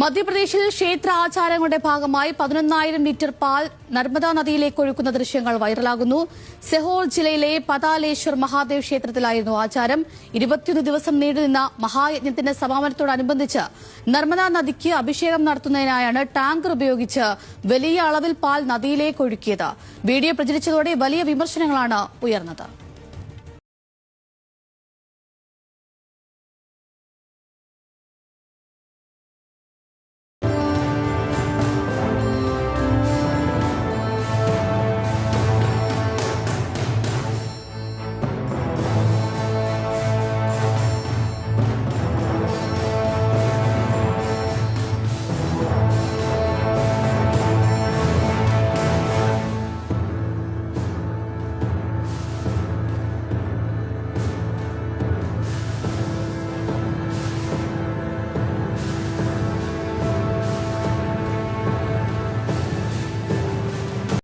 മധ്യപ്രദേശിൽ ക്ഷേത്ര ആചാരങ്ങളുടെ ഭാഗമായി 11,000 ലിറ്റർ പാൽ നർമ്മദാ നദിയിലേക്ക് ഒഴുക്കുന്ന ദൃശ്യങ്ങൾ വൈറലാകുന്നു. സെഹോർ ജില്ലയിലെ പതാലേശ്വർ മഹാദേവ് ക്ഷേത്രത്തിലായിരുന്നു ആചാരം. 21 ദിവസം നീണ്ടുനിന്ന മഹായജ്ഞത്തിന്റെ സമാപനത്തോടനുബന്ധിച്ച് നർമ്മദാ നദിക്ക് അഭിഷേകം നടത്തുന്നതിനായാണ് ടാങ്കർ ഉപയോഗിച്ച് വലിയ അളവിൽ പാൽ നദിയിലേക്ക് ഒഴുക്കിയത്. വീഡിയോ പ്രചരിച്ചതോടെ വലിയ വിമർശനങ്ങളാണ് ഉയർന്നത്.